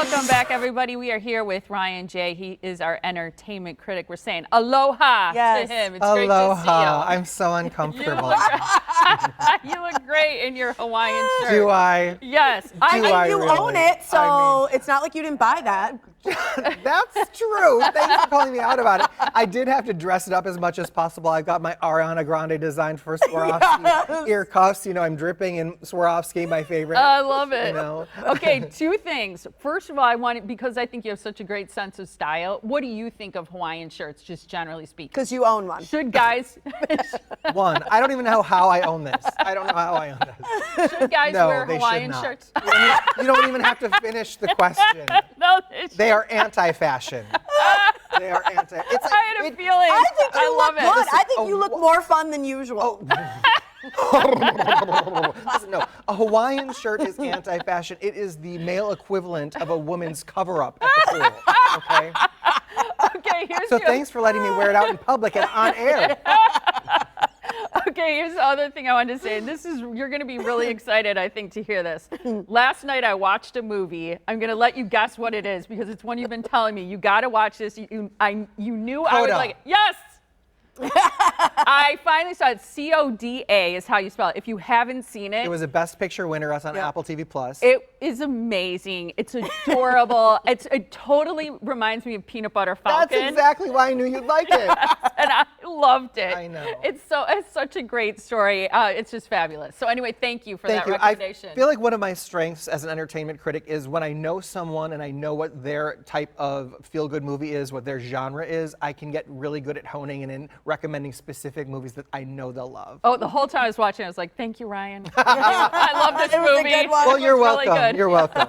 Welcome back, everybody. We are here with Ryan J. He is our entertainment critic. We're saying aloha to him. It's great to see you. I'm so uncomfortable. You look great in your Hawaiian shirt. Do I? Yes. You own it, so it's not like you didn't buy that. That's true. Thanks for calling me out about it. I did have to dress it up as much as possible. I got my Ariana Grande design for Swarovski ear cuffs. You know, I'm dripping in Swarovski, my favorite. I love it. You know? Okay, two things. First of all, I want it because I think you have such a great sense of style. What do you think of Hawaiian shirts, just generally speaking? Because you own one. Should guys? One. I don't even know how I own this. I don't know how I own this. Should guys No, wear they Hawaiian should not. shirts? You don't even have to finish the question. No, They are anti-fashion. They are anti. It's like, I had a feeling. I think you love look it. good. I think you look more fun than usual. Listen, no, a Hawaiian shirt is anti-fashion. It is the male equivalent of a woman's cover-up at the pool. Okay. Okay, here's So thanks for letting me wear it out in public and on air. Okay, here's the other thing I wanted to say. You're going to be really excited, I think, to hear this. Last night I watched a movie. I'm going to let you guess what it is because it's one you've been telling me. You got to watch this. You knew I would like it. Yes. I finally saw it. CODA is how you spell it. If you haven't seen it. It was a Best Picture winner. Us on Apple TV Plus. It is amazing. It's adorable. It totally reminds me of Peanut Butter Falcon. That's exactly why I knew you'd like it. And I loved it. I know. It's such a great story. It's just fabulous. So anyway, thank you for that recommendation. I feel like one of my strengths as an entertainment critic is when I know someone and I know what their type of feel-good movie is, what their genre is, I can get really good at honing and in recommending specific movies that I know they'll love. Oh, the whole time I was watching, I was like, thank you, Ryan. I love this movie. was a good one. Well, you're Really welcome. good. You're welcome.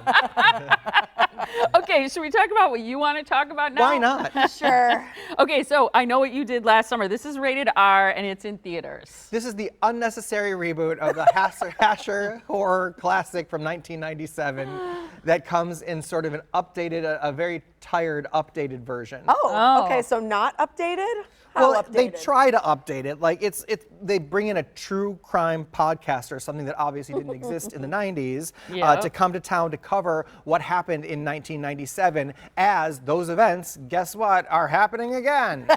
Okay, should we talk about what you want to talk about now? Why not? Sure. Okay, so I know what you did last summer. This is rated R and it's in theaters. This is the unnecessary reboot of the Hasher horror classic from 1997 that comes in sort of an updated, a very tired, updated version. Oh, okay, so not updated? Well, How they updated? try to update it. Like they bring in a true crime podcaster, something that obviously didn't exist in the 90s, to come to town to cover what happened in 1997 as those events, guess what, are happening again.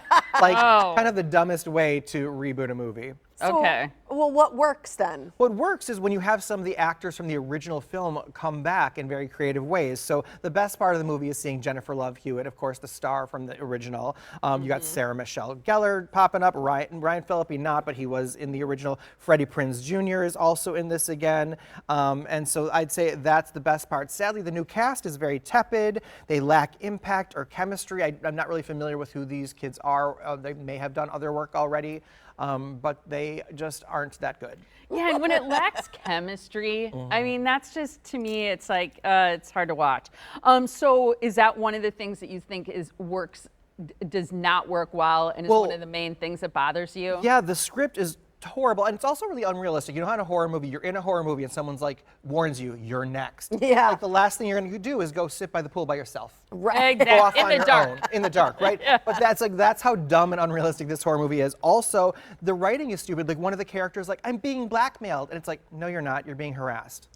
Like kind of the dumbest way to reboot a movie. So, Okay. Well, what works then? What works is when you have some of the actors from the original film come back in very creative ways. So the best part of the movie is seeing Jennifer Love Hewitt, of course, the star from the original. You got Sarah Michelle Gellar popping up, Ryan Phillippe not, but he was in the original. Freddie Prinze Jr. is also in this again. And so I'd say that's the best part. Sadly, the new cast is very tepid. They lack impact or chemistry. I'm not really familiar with who these kids are. They may have done other work already. But they just aren't that good. Yeah, and when it lacks chemistry, I mean, that's just, to me, it's like, it's hard to watch. So is that one of the things that you think does not work well and is one of the main things that bothers you? Yeah, the script is horrible, and it's also really unrealistic. You know how in a horror movie, you're in a horror movie and someone's like, warns you, you're next. Yeah. Like the last thing you're gonna do is go sit by the pool by yourself. Right. Go off In on the your dark. own, in the dark, right? Yeah. But that's how dumb and unrealistic this horror movie is. Also, the writing is stupid. Like one of the characters, like, I'm being blackmailed, and it's like, no, you're not. You're being harassed.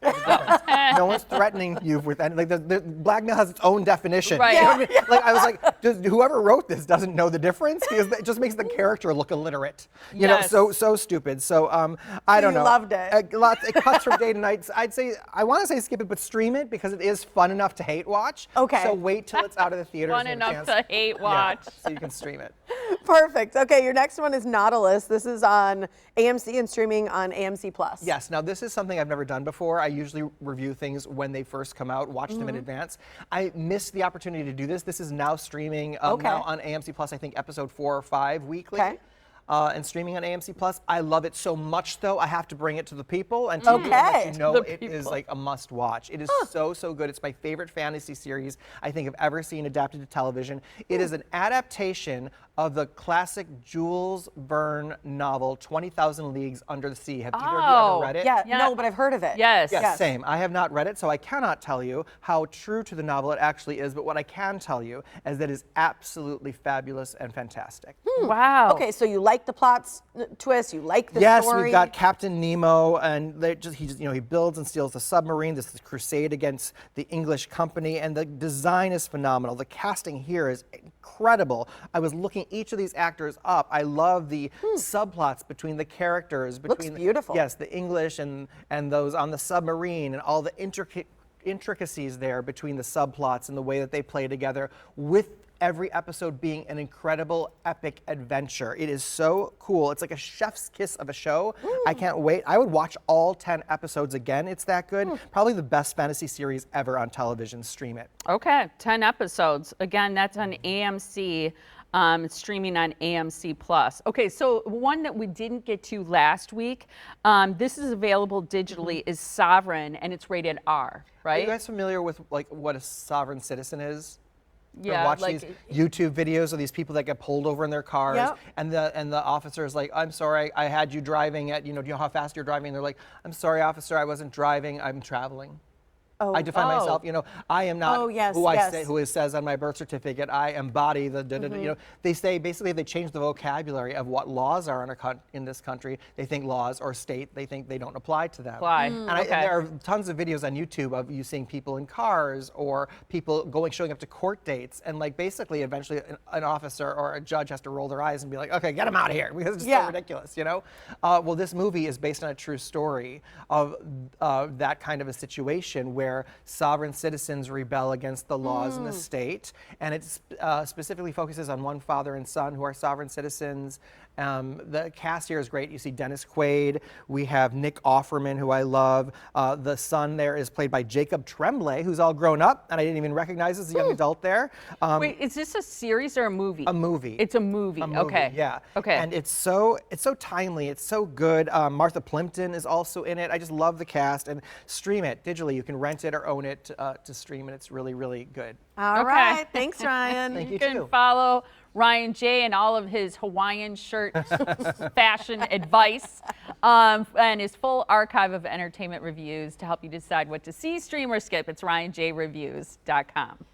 No one's threatening you with any. Like the blackmail has its own definition. Right. You know what I mean? Like I was like, whoever wrote this doesn't know the difference because it just makes the character look illiterate. You know, so stupid. So I don't know. You loved it. It cuts from day to night. I want to say skip it, but stream it because it is fun enough to hate watch. Okay. So wait till it's out of the theaters. Fun and a enough chance- to hate watch. Yeah, so you can stream it. Perfect. Okay, your next one is Nautilus. This is on AMC and streaming on AMC Plus. Yes. Now this is something I've never done before. I usually review things when they first come out, watch them in advance. I missed the opportunity to do this. This is now streaming now on AMC Plus. I think episode 4 or 5 weekly. Okay. And streaming on AMC Plus. I love it so much, though, I have to bring it to the people and tell you let you know it is like a must watch. It is so good. It's my favorite fantasy series I think I've ever seen adapted to television. It is an adaptation of the classic Jules Verne novel, 20,000 Leagues Under the Sea. Have either of you ever read it? Yeah, no, but I've heard of it. Yes. Yes, same. I have not read it, so I cannot tell you how true to the novel it actually is, but what I can tell you is that it is absolutely fabulous and fantastic. Wow. Okay, so you like like the twist, you like the yes, story. we've got Captain Nemo, and he builds and steals the submarine. This is the crusade against the English company, and the design is phenomenal. The casting here is incredible. I was looking each of these actors up. I love the subplots between the characters. Looks beautiful. Yes, the English and those on the submarine, and all the intricacies there between the subplots and the way that they play together, with every episode being an incredible epic adventure. It is so cool. It's like a chef's kiss of a show. I can't wait. I would watch all 10 episodes again. It's that good. Probably the best fantasy series ever on television. Stream it. Okay, 10 episodes. Again, that's on AMC. It's streaming on AMC Plus. Okay, so one that we didn't get to last week, this is available digitally, is Sovereign, and it's rated R, Are right? you guys familiar with what a sovereign citizen is? Yeah, watch like- these YouTube videos of these people that get pulled over in their cars, Yep. and the officer is like, "I'm sorry, I had you driving at, do you know how fast you're driving?" And they're like, "I'm sorry, officer, I wasn't driving, I'm traveling." I define myself, I am not who it says on my birth certificate. I embody the, they say basically they change the vocabulary of what laws are in this country. They think laws or state, they think they don't apply to them. And And there are tons of videos on YouTube of you seeing people in cars or people showing up to court dates, and basically eventually an officer or a judge has to roll their eyes and be like, okay, get them out of here, because it's just so ridiculous, Well, this movie is based on a true story of that kind of a situation where sovereign citizens rebel against the laws in the state, and it specifically focuses on one father and son who are sovereign citizens. The cast here is great. You see Dennis Quaid. We have Nick Offerman, who I love. The son there is played by Jacob Tremblay, who's all grown up, and I didn't even recognize as a young adult there. Wait, is this a series or a movie? A movie. It's a movie. Okay. Yeah. Okay. And it's so timely. It's so good. Martha Plimpton is also in it. I just love the cast. And stream it digitally. You can rent it or own it to stream, and it's really, really good. All right. Thanks, Ryan. Thank you. You can too. follow Ryan J and all of his Hawaiian shirt fashion advice, and his full archive of entertainment reviews to help you decide what to see, stream, or skip. It's RyanJReviews.com.